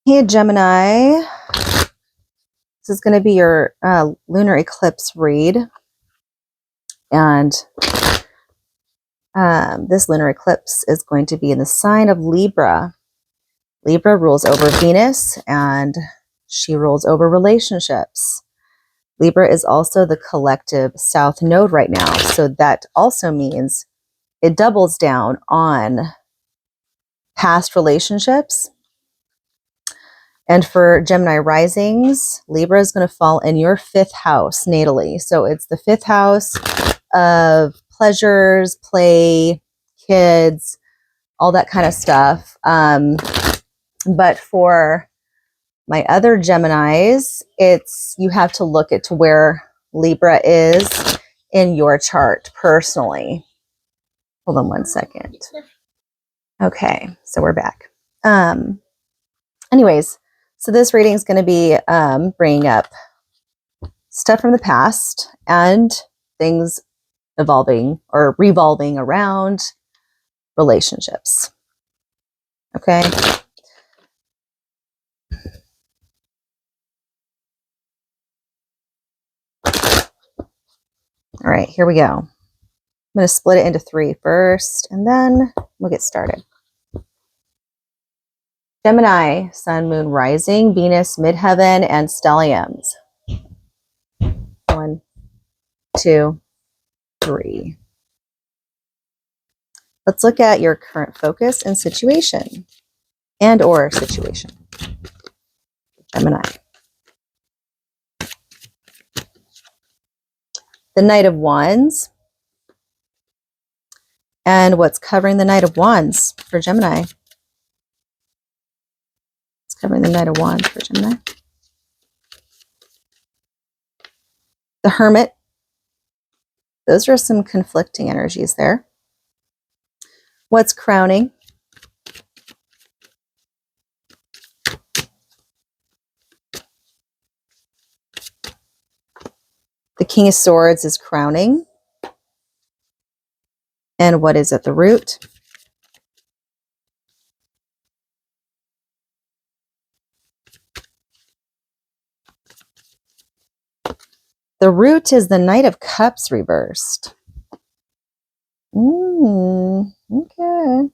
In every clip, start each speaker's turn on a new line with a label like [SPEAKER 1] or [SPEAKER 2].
[SPEAKER 1] Hey, Gemini. This is going to be your lunar eclipse read. And this lunar eclipse is going to be in the sign of Libra. Libra rules over Venus, and she rules over relationships. Libra is also the collective south node right now. So that also means it doubles down on past relationships. And for Gemini risings, Libra is going to fall in your 5th house natally. So it's the 5th house of pleasures, play, kids, all that kind of stuff. But for my other Geminis, you have to look at to where Libra is in your chart personally. Hold on one second. Okay, so we're back. Anyways, so this reading is going to be bringing up stuff from the past and things evolving or revolving around relationships. Okay. All right, here we go. I'm going to split it into 3 first, and then we'll get started. Gemini, Sun, Moon, Rising, Venus, Midheaven, and Stelliums. 1, 2, 3. Let's look at your current focus and situation, or situation. Gemini. The Knight of Wands. And what's covering the Knight of Wands for Gemini? It's covering the Knight of Wands for Gemini. The Hermit. Those are some conflicting energies there. What's crowning? The King of Swords is crowning. And what is at the root? The root is the Knight of Cups reversed. Okay.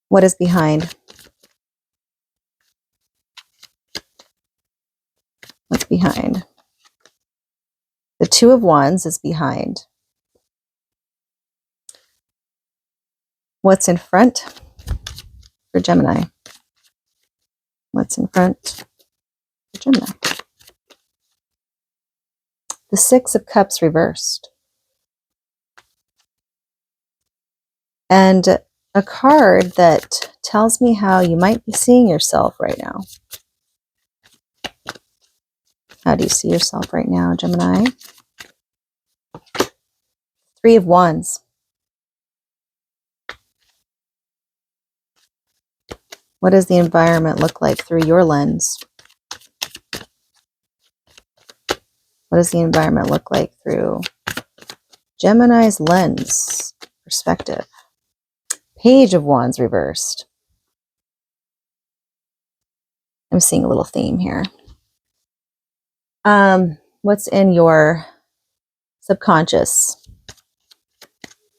[SPEAKER 1] What is behind? What's behind? The Two of Wands is behind. What's in front for Gemini? What's in front for Gemini? The Six of Cups reversed. And a card that tells me how you might be seeing yourself right now. How do you see yourself right now, Gemini? 3 of Wands. What does the environment look like through your lens? What does the environment look like through Gemini's lens perspective? Page of Wands reversed. I'm seeing a little theme here. What's in your subconscious,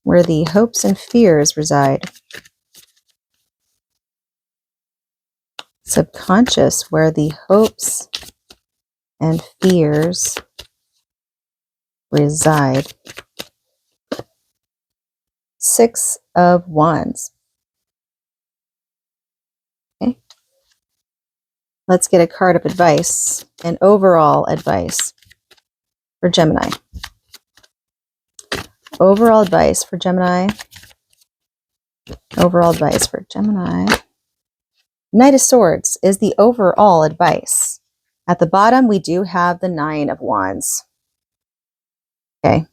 [SPEAKER 1] where the hopes and fears reside? Subconscious, where the hopes and fears reside. 6 of Wands. Okay. Let's get a card of advice, and overall advice for Gemini. Overall advice for Gemini. Overall advice for Gemini. Knight of Swords is the overall advice. At the bottom, we do have the 9 of Wands. Okay.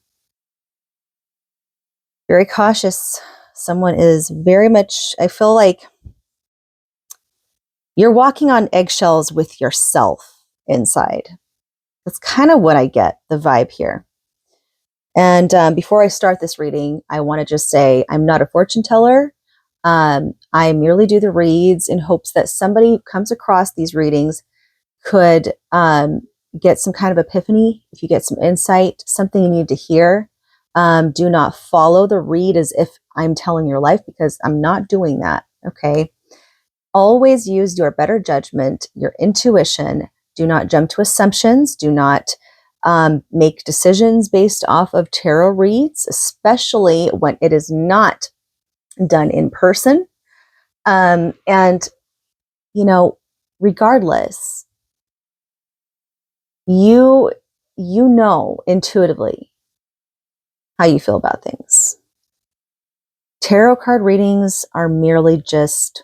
[SPEAKER 1] Very cautious. Someone is very much, I feel like you're walking on eggshells with yourself inside. That's kind of what I get, the vibe here. And before I start this reading, I want to just say I'm not a fortune teller. I merely do the reads in hopes that somebody who comes across these readings could get some kind of epiphany, if you get some insight, something you need to hear. Do not follow the read as if I'm telling your life, because I'm not doing that, okay? Always use your better judgment, your intuition. Do not jump to assumptions. Do not make decisions based off of tarot reads, especially when it is not done in person. And, you know, regardless, you know intuitively how you feel about things. Tarot card readings are merely just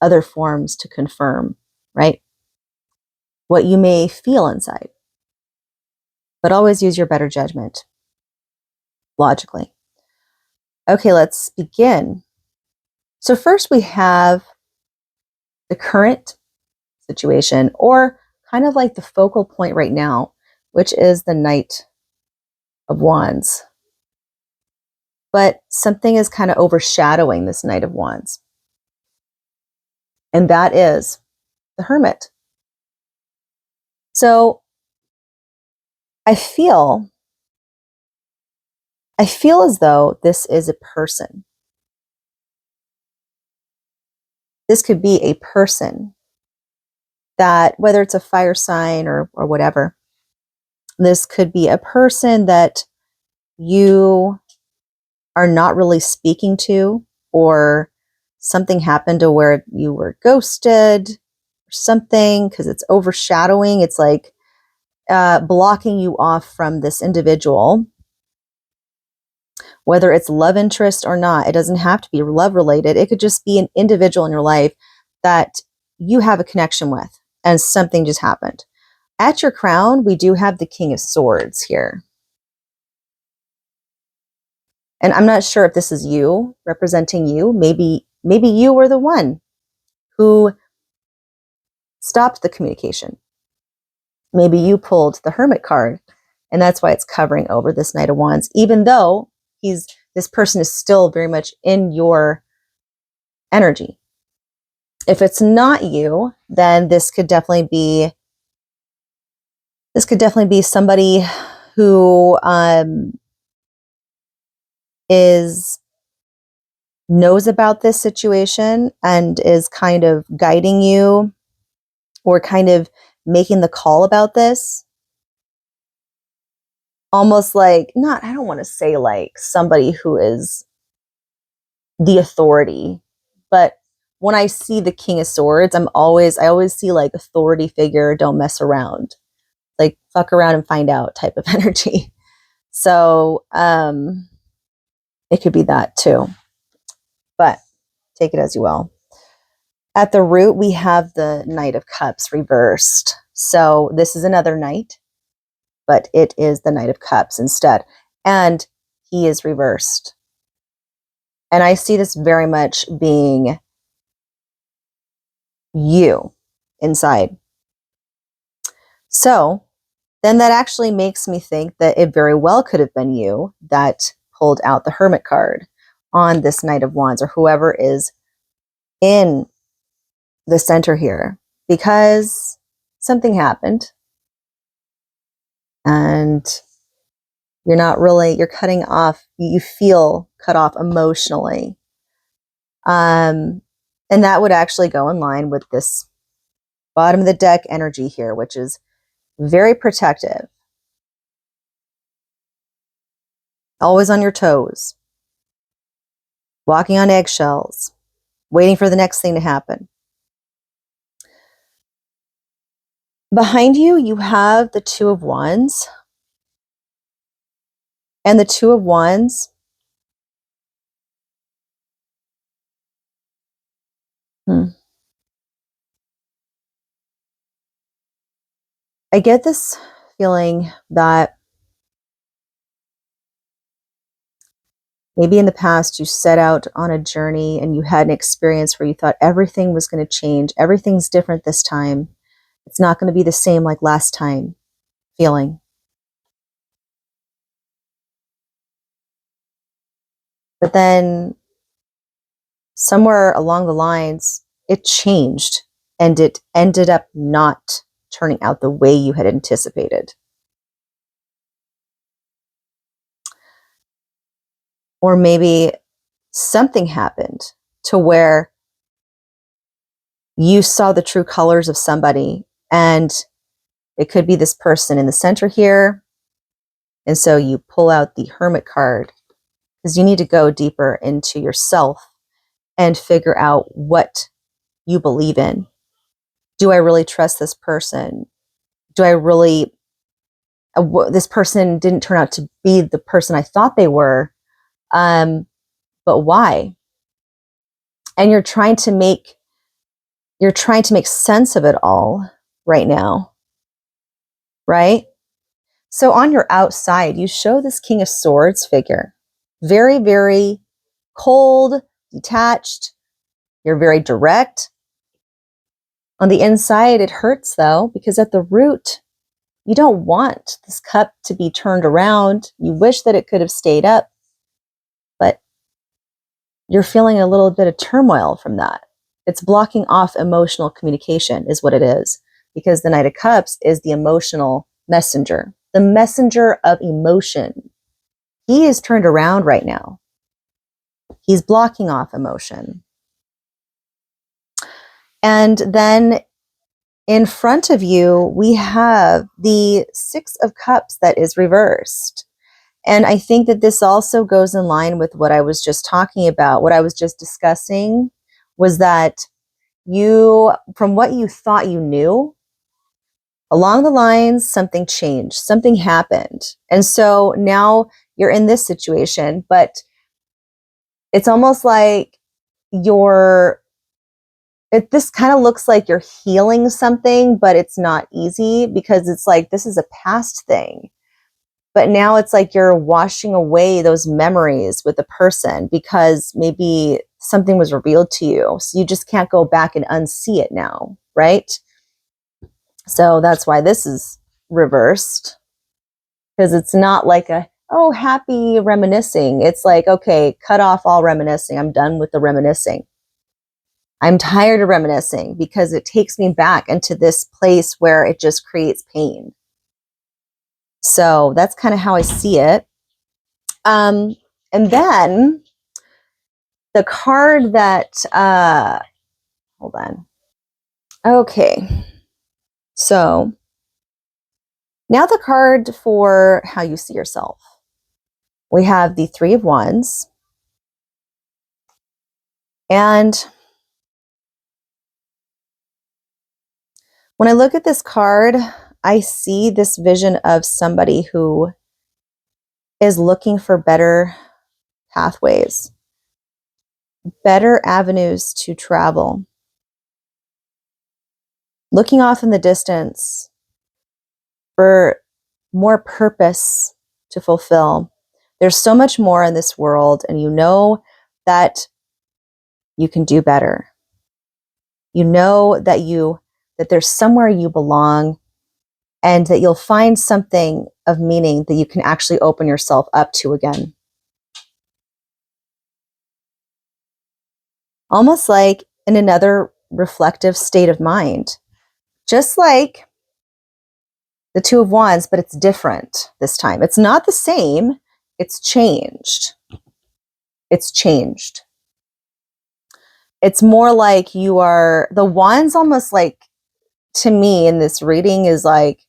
[SPEAKER 1] other forms to confirm, right? What you may feel inside. But always use your better judgment, logically. Okay, let's begin. So first we have the current situation, or kind of like the focal point right now, which is the Knight of Wands. But something is kind of overshadowing this Knight of Wands. And that is the Hermit. So I feel as though this is a person. This could be a person that, whether it's a fire sign or whatever, this could be a person that you are not really speaking to, or something happened to where you were ghosted or something, because it's overshadowing. It's like blocking you off from this individual, whether it's love interest or not. It doesn't have to be love related. It could just be an individual in your life that you have a connection with, and something just happened. At your crown, we do have the King of Swords here. And I'm not sure if this is you, representing you. Maybe you were the one who stopped the communication. Maybe you pulled the Hermit card, and that's why it's covering over this Knight of Wands, even though this person is still very much in your energy. If it's not you, then this could definitely be somebody who knows about this situation and is kind of guiding you, or kind of making the call about this. Almost like, I don't want to say like somebody who is the authority, but when I see the King of Swords, I always see like authority figure, don't mess around, like fuck around and find out type of energy. So it could be that too, but take it as you will. At the root, we have the Knight of Cups reversed. So this is another knight, but it is the Knight of Cups instead. And he is reversed. And I see this very much being you inside. So then that actually makes me think that it very well could have been you that pulled out the Hermit card on this Knight of Wands, or whoever is in the center here, because something happened and you're cutting off, you feel cut off emotionally. And that would actually go in line with this bottom of the deck energy here, which is very protective. Always on your toes. Walking on eggshells. Waiting for the next thing to happen. Behind you, you have the Two of Wands. And the Two of Wands, I get this feeling that maybe in the past you set out on a journey and you had an experience where you thought everything was going to change. Everything's different this time. It's not going to be the same like last time feeling. But then somewhere along the lines, it changed and it ended up not turning out the way you had anticipated. Or maybe something happened to where you saw the true colors of somebody, and it could be this person in the center here. And so you pull out the Hermit card because you need to go deeper into yourself and figure out what you believe in. Do I really trust this person? Do I really, this person didn't turn out to be the person I thought they were, but why? And you're trying to make sense of it all right now, right? So on your outside, you show this King of Swords figure, very, very cold, detached. You're very direct. On the inside, it hurts though, because at the root, you don't want this cup to be turned around. You wish that it could have stayed up, but you're feeling a little bit of turmoil from that. It's blocking off emotional communication is what it is, because the Knight of Cups is the emotional messenger, the messenger of emotion. He is turned around right now. He's blocking off emotion. And then in front of you, we have the Six of Cups that is reversed. And I think that this also goes in line with what I was just talking about. What I was just discussing was that you, from what you thought you knew, along the lines, something changed, something happened. And so now you're in this situation, but it's almost like this kind of looks like you're healing something, but it's not easy because it's like, this is a past thing. But now it's like you're washing away those memories with a person because maybe something was revealed to you. So you just can't go back and unsee it now, right? So that's why this is reversed, because it's not like happy reminiscing. It's like, okay, cut off all reminiscing. I'm done with the reminiscing. I'm tired of reminiscing because it takes me back into this place where it just creates pain. So that's kind of how I see it. And then the card that, hold on. Okay. So now the card for how you see yourself. We have the Three of Wands. And when I look at this card, I see this vision of somebody who is looking for better pathways, better avenues to travel. Looking off in the distance for more purpose to fulfill. There's so much more in this world, and you know that you can do better. You know that there's somewhere you belong, and that you'll find something of meaning that you can actually open yourself up to again. Almost like in another reflective state of mind. Just like the Two of Wands, but it's different this time. It's not the same. It's changed. It's changed. It's more like the Wands almost like, to me in this reading, is like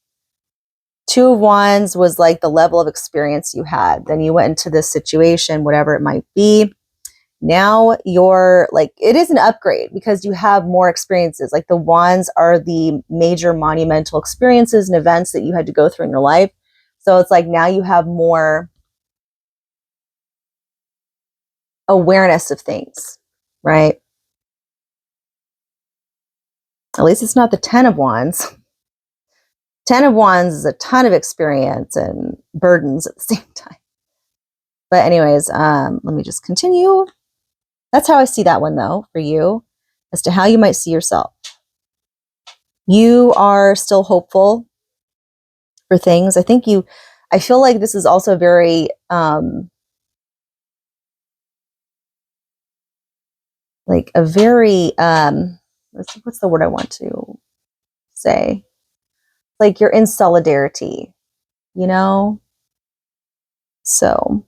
[SPEAKER 1] Two of Wands was like the level of experience you had. Then you went into this situation, whatever it might be. Now you're like, it is an upgrade because you have more experiences. Like the Wands are the major monumental experiences and events that you had to go through in your life. So it's like now you have more awareness of things, right? At least it's not the Ten of Wands. Ten of Wands is a ton of experience and burdens at the same time. But anyways, let me just continue. That's how I see that one though, for you, as to how you might see yourself. You are still hopeful for things. I feel like this is also very, like a very, what's the word I want to say? Like you're in solidarity, you know? So,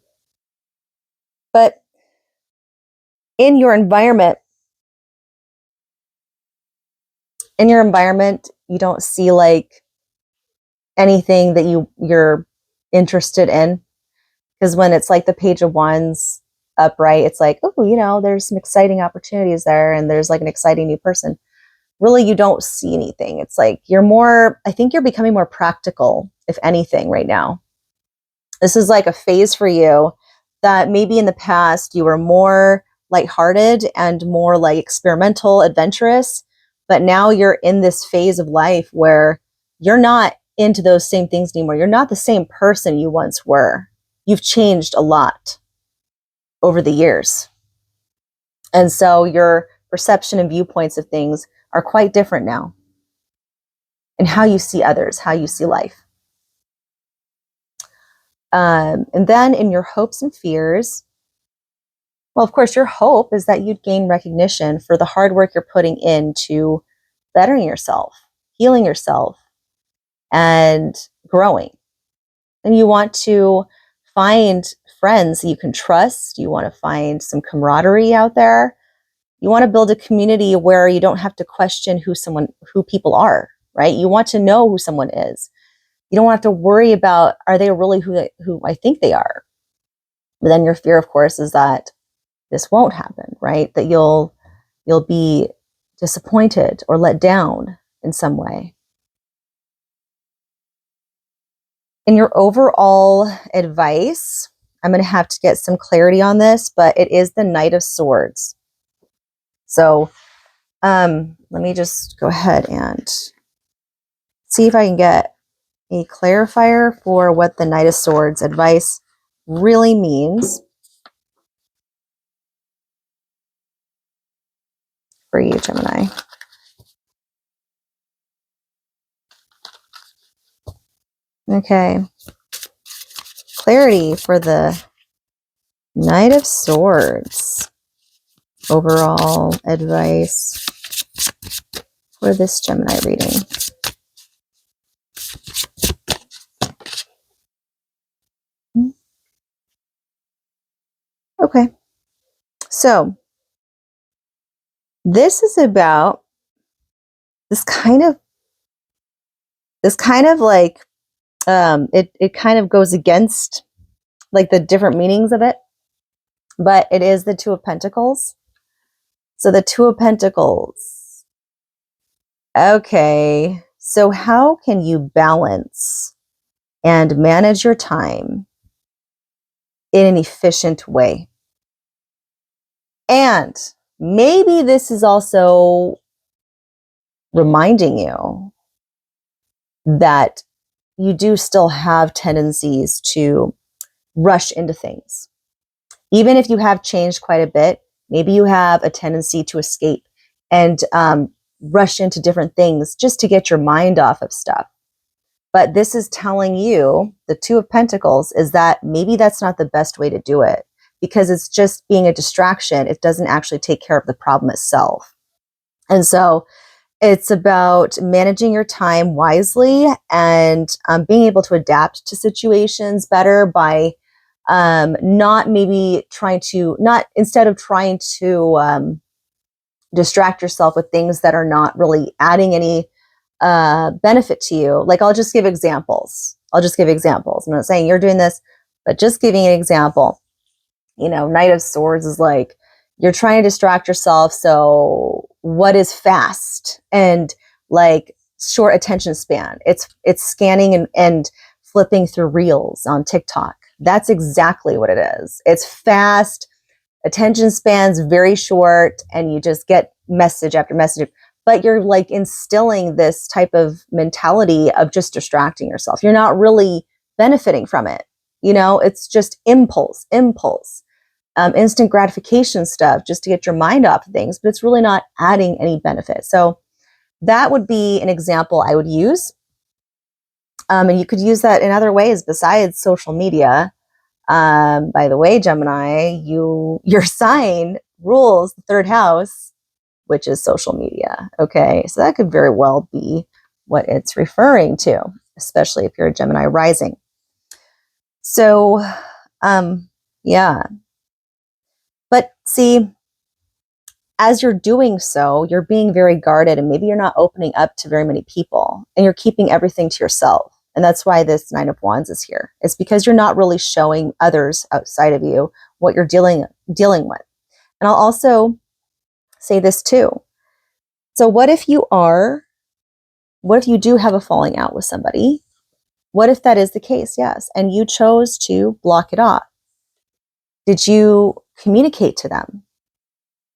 [SPEAKER 1] but in your environment, you don't see like anything that you're interested in. Because when it's like the Page of Wands upright, it's like, oh, you know, there's some exciting opportunities there and there's like an exciting new person. Really, you don't see anything. It's like I think you're becoming more practical, if anything, right now. This is like a phase for you that maybe in the past you were more lighthearted and more like experimental, adventurous, but now you're in this phase of life where you're not into those same things anymore. You're not the same person you once were. You've changed a lot over the years. And so your perception and viewpoints of things are quite different now. And how you see others, how you see life. And then in your hopes and fears, well, of course, your hope is that you'd gain recognition for the hard work you're putting into bettering yourself, healing yourself, and growing. And you want to find friends that you can trust. You want to find some camaraderie out there. You want to build a community where you don't have to question who people are, right? You want to know who someone is. You don't have to worry about, are they really who I think they are? But then your fear, of course, is that this won't happen, right? That you'll be disappointed or let down in some way. In your overall advice, I'm going to have to get some clarity on this, but it is the Knight of Swords. So let me just go ahead and see if I can get a clarifier for what the Knight of Swords advice really means for you, Gemini. Okay. Clarity for the Knight of Swords. Overall advice for this Gemini reading. Okay. So this is about this kind of like it kind of goes against like the different meanings of it, but it is the Two of Pentacles. So the Two of Pentacles. Okay. So how can you balance and manage your time in an efficient way? And maybe this is also reminding you that you do still have tendencies to rush into things. Even if you have changed quite a bit, maybe you have a tendency to escape and rush into different things just to get your mind off of stuff. But this is telling you, the Two of Pentacles, is that maybe that's not the best way to do it because it's just being a distraction. It doesn't actually take care of the problem itself. And so it's about managing your time wisely and being able to adapt to situations better by instead of trying to distract yourself with things that are not really adding any benefit to you. Like, I'll just give examples. I'm not saying you're doing this, but just giving an example. You know, Knight of Swords is like, you're trying to distract yourself. So what is fast and like short attention span? It's scanning and flipping through reels on TikTok. That's exactly what it is. It's fast, attention span's very short, and you just get message after message. But you're like instilling this type of mentality of just distracting yourself. You're not really benefiting from it. You know, it's just impulse. Instant gratification stuff just to get your mind off of things, but it's really not adding any benefit. So that would be an example I would use. And you could use that in other ways besides social media. By the way, Gemini, your sign rules the third house, which is social media. Okay, so that could very well be what it's referring to, especially if you're a Gemini rising. So, yeah. But see, as you're doing so, you're being very guarded, and maybe you're not opening up to very many people, and you're keeping everything to yourself. And that's why this Nine of Wands is here. It's because you're not really showing others outside of you what you're dealing with. And I'll also say this too. So what if you do have a falling out with somebody? What if that is the case? Yes. And you chose to block it off. Did you communicate to them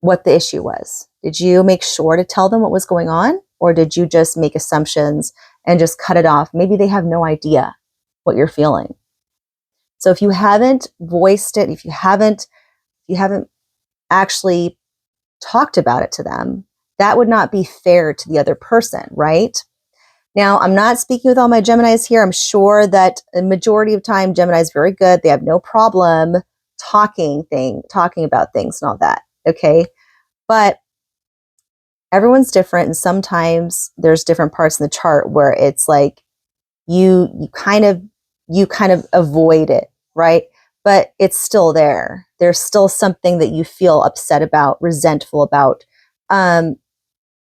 [SPEAKER 1] what the issue was? Did you make sure to tell them what was going on? Or did you just make assumptions and just cut it off? Maybe they have no idea what you're feeling. So if you haven't voiced it, if you haven't actually talked about it to them, that would not be fair to the other person, right? Now, I'm not speaking with all my Geminis here. I'm sure that the majority of time, Gemini is very good. They have no problem talking about things and all that. Okay. But everyone's different. And sometimes there's different parts in the chart where it's like you kind of avoid it, right? But it's still there. There's still something that you feel upset about, resentful about. And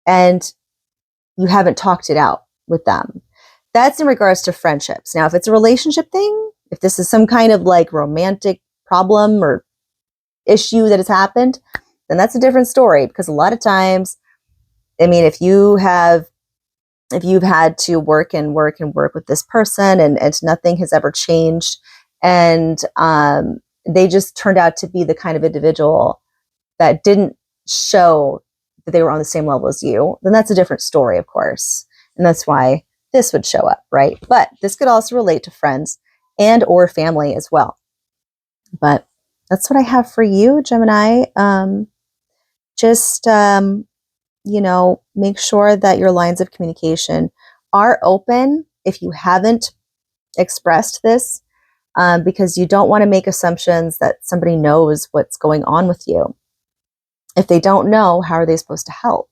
[SPEAKER 1] you haven't talked it out with them. That's in regards to friendships. Now, if it's a relationship thing, if this is some kind of like romantic problem or issue that has happened, then that's a different story, because a lot of times, I mean, if you've had to work with this person and nothing has ever changed, and they just turned out to be the kind of individual that didn't show that they were on the same level as you, then that's a different story, of course. And that's why this would show up, right? But this could also relate to friends and or family as well. But that's what I have for you, Gemini. Make sure that your lines of communication are open if you haven't expressed this, because you don't want to make assumptions that somebody knows what's going on with you. If they don't know, how are they supposed to help?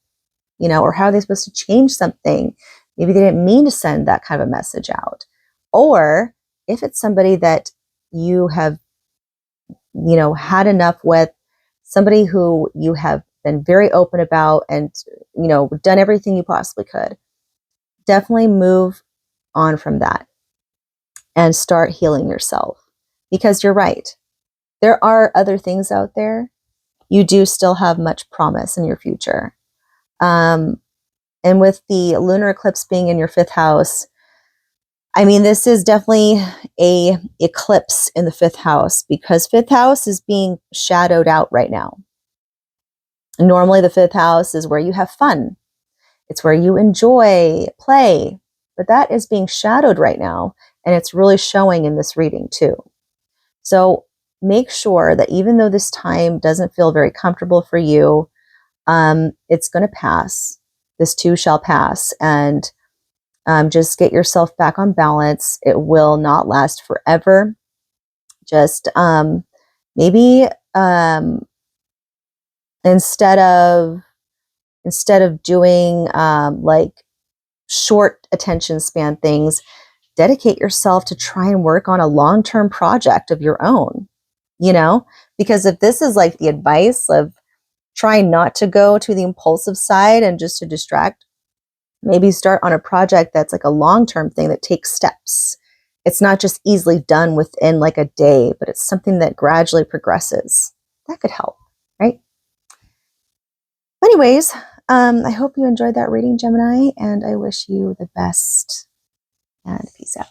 [SPEAKER 1] Or how are they supposed to change something? Maybe they didn't mean to send that kind of a message out. Or if it's somebody that you have, had enough with, somebody who you have been very open about and, done everything you possibly could, definitely move on from that and start healing yourself. Because you're right. There are other things out there. You do still have much promise in your future. And with the lunar eclipse being in your 5th house, I mean, this is definitely a eclipse in the 5th house, because 5th house is being shadowed out right now. Normally the 5th house is where you have fun. It's where you enjoy play, but that is being shadowed right now. And it's really showing in this reading too. So make sure that even though this time doesn't feel very comfortable for you, it's going to pass. This too shall pass. And just get yourself back on balance. It will not last forever. Just maybe instead of doing like short attention span things, dedicate yourself to try and work on a long-term project of your own, because if this is like the advice of trying not to go to the impulsive side and just to distract, maybe start on a project that's like a long-term thing that takes steps. It's not just easily done within like a day, but it's something that gradually progresses. That could help, right? Anyways, I hope you enjoyed that reading, Gemini, and I wish you the best, and peace out.